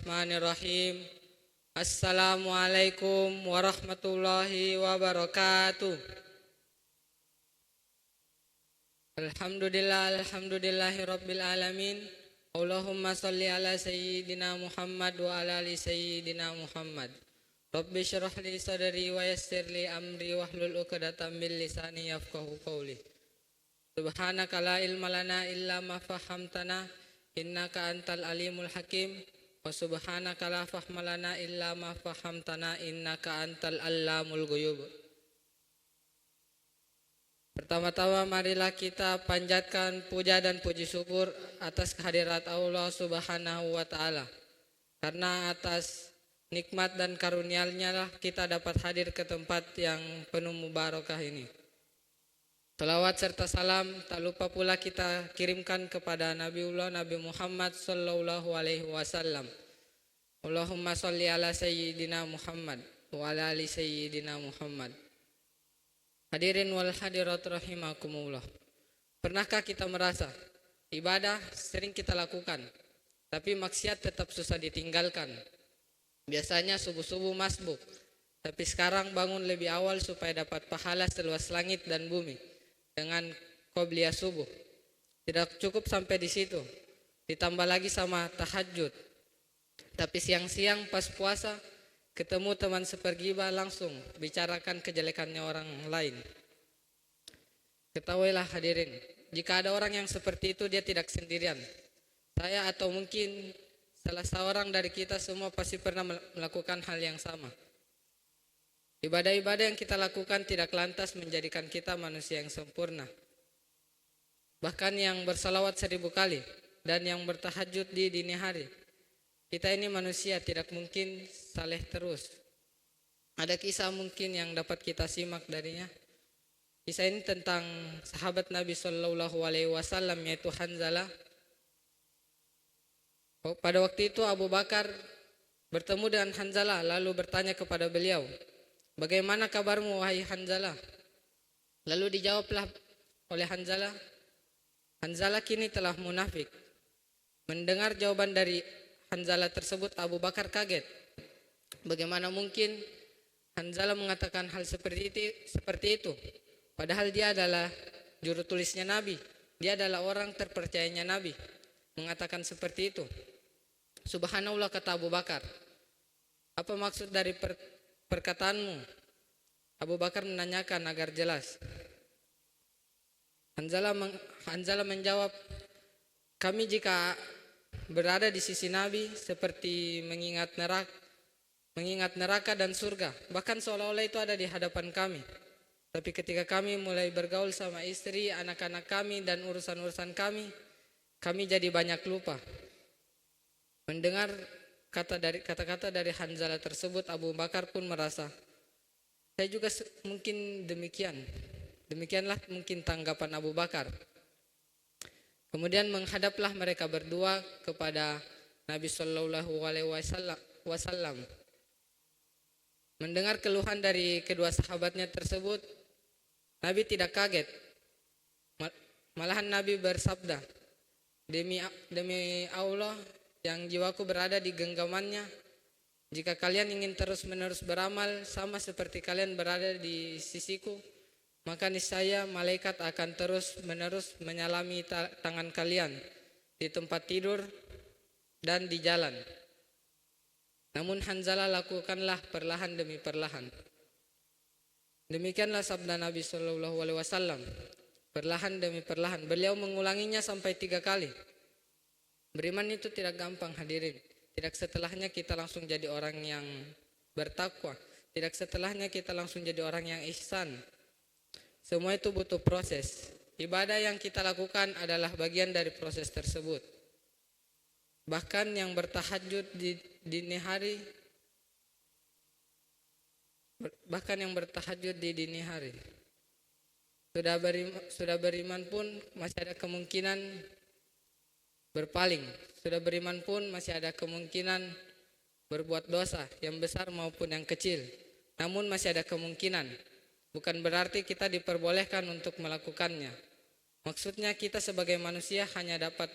Bismillahirrahmanirrahim. Assalamualaikum warahmatullahi wabarakatuh. Alhamdulillahi rabbil alamin. Allahumma sholli ala sayyidina Muhammad wa ala ali sayyidina Muhammad. Rabbi syrah li sadri wa yassir li amri wahlul 'uqdatam min lisani yafqahu qawli. Subhanaka la ilma lana illa ma fahamtana innaka antal alimul hakim. Wa subhanaka la fahma lana illa ma fahamtana innaka antal allamul ghuyub. Pertama-tama marilah kita panjatkan puja dan puji syukur atas kehadirat Allah Subhanahu wa taala. Karena atas nikmat dan karunia-Nya lah kita dapat hadir ke tempat yang penuh mubarakah ini. Salawat serta salam tak lupa pula kita kirimkan kepada Nabiullah Nabi Muhammad sallallahu alaihi wasallam. Allahumma sholli ala sayyidina Muhammad wa ala ali sayyidina Muhammad. Hadirin wal hadirat rahimakumullah. Pernahkah kita merasa ibadah sering kita lakukan, tapi maksiat tetap susah ditinggalkan? Biasanya subuh-subuh masbuk, tapi sekarang bangun lebih awal supaya dapat pahala seluas langit dan bumi. Dengan qobliyah subuh. Tidak cukup sampai di situ. Ditambah lagi sama tahajud. Tapi siang-siang pas puasa ketemu teman sepergiba langsung bicarakan kejelekannya orang lain. Ketahuilah hadirin, jika ada orang yang seperti itu dia tidak sendirian. Saya atau mungkin salah seorang dari kita semua pasti pernah melakukan hal yang sama. Ibadah-ibadah yang kita lakukan tidak lantas menjadikan kita manusia yang sempurna. Bahkan yang bersalawat 1000 kali dan yang bertahajud di dini hari. Kita ini manusia tidak mungkin saleh terus. Ada kisah mungkin yang dapat kita simak darinya. Kisah ini tentang sahabat Nabi Shallallahu Alaihi Wasallam yaitu Hanzalah. Pada waktu itu Abu Bakar bertemu dengan Hanzalah lalu bertanya kepada beliau, "Bagaimana kabarmu wahai Hanzalah?" Lalu dijawablah oleh Hanzalah, "Hanzalah kini telah munafik." Mendengar jawaban dari Hanzalah tersebut, Abu Bakar kaget. Bagaimana mungkin Hanzalah mengatakan hal seperti itu? Padahal dia adalah juru tulisnya Nabi. Dia adalah orang terpercayanya Nabi. Mengatakan seperti itu. Subhanallah, kata Abu Bakar. Apa maksud dari perkataanmu? Abu Bakar menanyakan agar jelas. Hanzalah menjawab, kami jika berada di sisi Nabi seperti mengingat neraka dan surga. Bahkan seolah-olah itu ada di hadapan kami. Tapi ketika kami mulai bergaul sama istri, anak-anak kami dan urusan-urusan kami jadi banyak lupa. Mendengar kata-kata dari Hanzalah tersebut, Abu Bakar pun merasa, saya juga mungkin demikian. Demikianlah mungkin tanggapan Abu Bakar. Kemudian menghadaplah mereka berdua kepada Nabi Shallallahu Alaihi Wasallam. Mendengar keluhan dari kedua sahabatnya tersebut, Nabi tidak kaget. Malahan Nabi bersabda, demi Allah yang jiwaku berada di genggamannya, jika kalian ingin terus-menerus beramal sama seperti kalian berada di sisiku, maka niscaya malaikat akan terus-menerus menyalami tangan kalian di tempat tidur dan di jalan. Namun Hanzalah lakukanlah perlahan demi perlahan. Demikianlah sabda Nabi Shallallahu Alaihi Wasallam. Perlahan demi perlahan. Beliau mengulanginya sampai 3 kali. Beriman itu tidak gampang hadirin. Tidak setelahnya kita langsung jadi orang yang bertakwa. Tidak setelahnya kita langsung jadi orang yang ihsan. Semua itu butuh proses. Ibadah yang kita lakukan adalah bagian dari proses tersebut. Bahkan yang bertahajud di dini hari, sudah beriman pun masih ada kemungkinan berpaling. Sudah beriman pun masih ada kemungkinan berbuat dosa yang besar maupun yang kecil. Namun masih ada kemungkinan. Bukan berarti kita diperbolehkan untuk melakukannya. Maksudnya kita sebagai manusia hanya dapat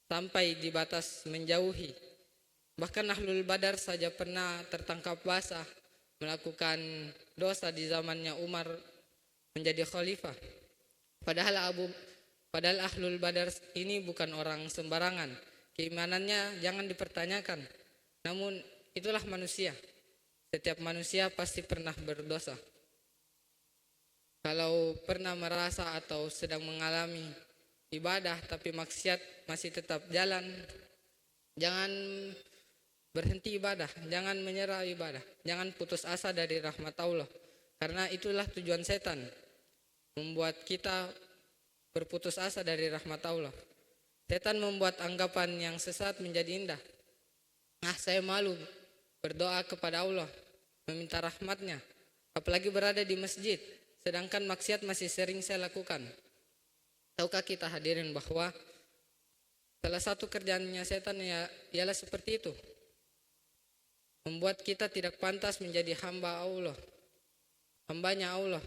sampai di batas menjauhi. Bahkan Ahlul Badar saja pernah tertangkap basah melakukan dosa di zamannya Umar menjadi khalifah. Padahal Ahlul Badar ini bukan orang sembarangan. Keimanannya jangan dipertanyakan. Namun itulah manusia. Setiap manusia pasti pernah berdosa. Kalau pernah merasa atau sedang mengalami ibadah tapi maksiat masih tetap jalan, jangan berhenti ibadah, jangan menyerah ibadah, jangan putus asa dari rahmat Allah. Karena itulah tujuan setan, membuat kita berputus asa dari rahmat Allah. Setan membuat anggapan yang sesat menjadi indah. Saya malu berdoa kepada Allah, meminta rahmatnya, apalagi berada di masjid, sedangkan maksiat masih sering saya lakukan. Tahukah kita hadirin bahwa salah satu kerjaannya setan ialah seperti itu, membuat kita tidak pantas menjadi hamba Allah, hambanya Allah.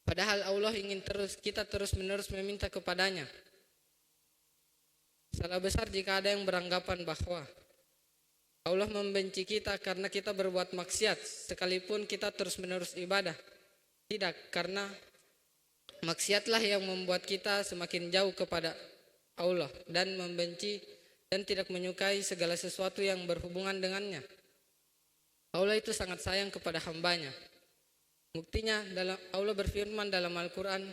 Padahal Allah ingin kita terus menerus meminta kepadanya. Salah besar jika ada yang beranggapan bahwa Allah membenci kita karena kita berbuat maksiat sekalipun kita terus menerus ibadah. Tidak, karena maksiatlah yang membuat kita semakin jauh kepada Allah dan membenci dan tidak menyukai segala sesuatu yang berhubungan dengannya. Allah itu sangat sayang kepada hambanya. Buktinya Allah berfirman dalam Al-Quran,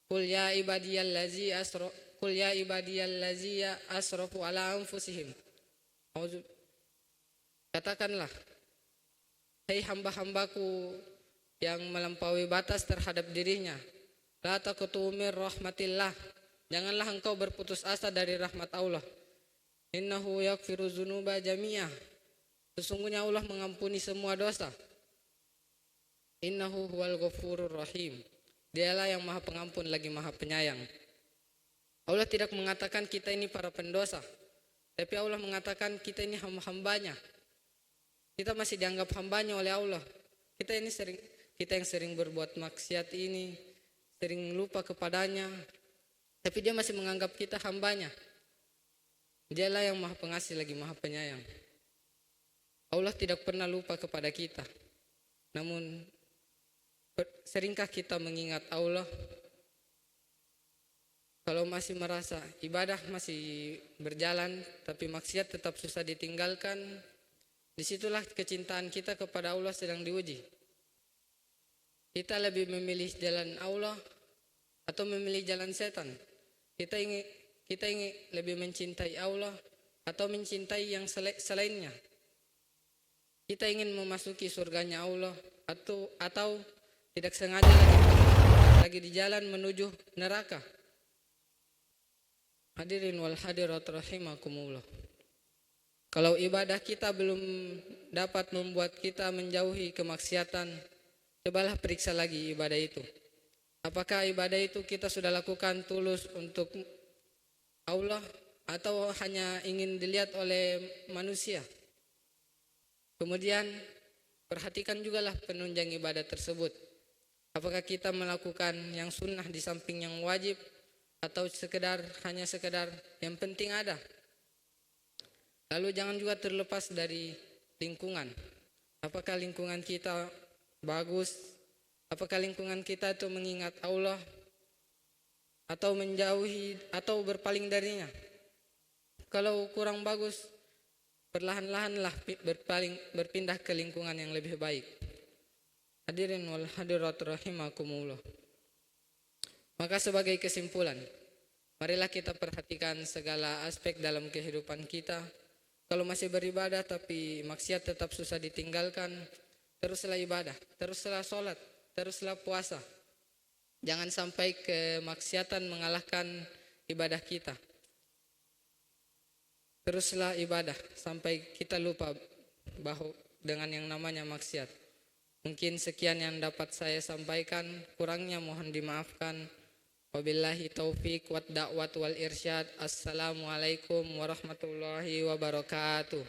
Qul ya ibadiyallazi asrafu ala anfusihim. Katakanlah, hei hamba-hambaku yang melampaui batas terhadap dirinya, la taqnatu min rahmatillah, janganlah engkau berputus asa dari rahmat Allah. Innahu yaghfiru dzunuba jami'ah, sesungguhnya Allah mengampuni semua dosa. Innahu huwal ghafurur rahim, dialah yang maha pengampun lagi maha penyayang. Allah tidak mengatakan kita ini para pendosa, tapi Allah mengatakan kita ini hamba-hambanya. Kita masih dianggap hambanya oleh Allah. Kita yang sering berbuat maksiat ini, sering lupa kepadanya, tapi dia masih menganggap kita hambanya. Dialah yang maha pengasih lagi maha penyayang. Allah tidak pernah lupa kepada kita. Namun seringkah kita mengingat Allah? Kalau masih merasa ibadah masih berjalan tapi maksiat tetap susah ditinggalkan, disitulah kecintaan kita kepada Allah sedang diuji. Kita lebih memilih jalan Allah atau memilih jalan setan? Kita ingin lebih mencintai Allah atau mencintai yang selainnya? Kita ingin memasuki surganya Allah atau tidak sengaja lagi di jalan menuju neraka? Hadirin wal hadirat rahimakumullah. Kalau ibadah kita belum dapat membuat kita menjauhi kemaksiatan, cobalah periksa lagi ibadah itu. Apakah ibadah itu kita sudah lakukan tulus untuk Allah atau hanya ingin dilihat oleh manusia? Kemudian perhatikan jugalah penunjang ibadah tersebut. Apakah kita melakukan yang sunnah di samping yang wajib atau hanya sekedar yang penting ada? Lalu jangan juga terlepas dari lingkungan. Apakah lingkungan kita bagus? Apakah lingkungan kita itu mengingat Allah atau menjauhi atau berpaling darinya? Kalau kurang bagus, perlahan-lahanlah berpindah ke lingkungan yang lebih baik. Hadirin wal hadirat rahimakumullah. Maka sebagai kesimpulan, marilah kita perhatikan segala aspek dalam kehidupan kita. Kalau masih beribadah tapi maksiat tetap susah ditinggalkan, teruslah ibadah, teruslah sholat, teruslah puasa. Jangan sampai kemaksiatan mengalahkan ibadah kita. Teruslah ibadah sampai kita lupa bahwa dengan yang namanya maksiat. Mungkin sekian yang dapat saya sampaikan, kurangnya mohon dimaafkan. Wabillahi taufiq wad da'wat wal irsyad. Assalamualaikum warahmatullahi wabarakatuh.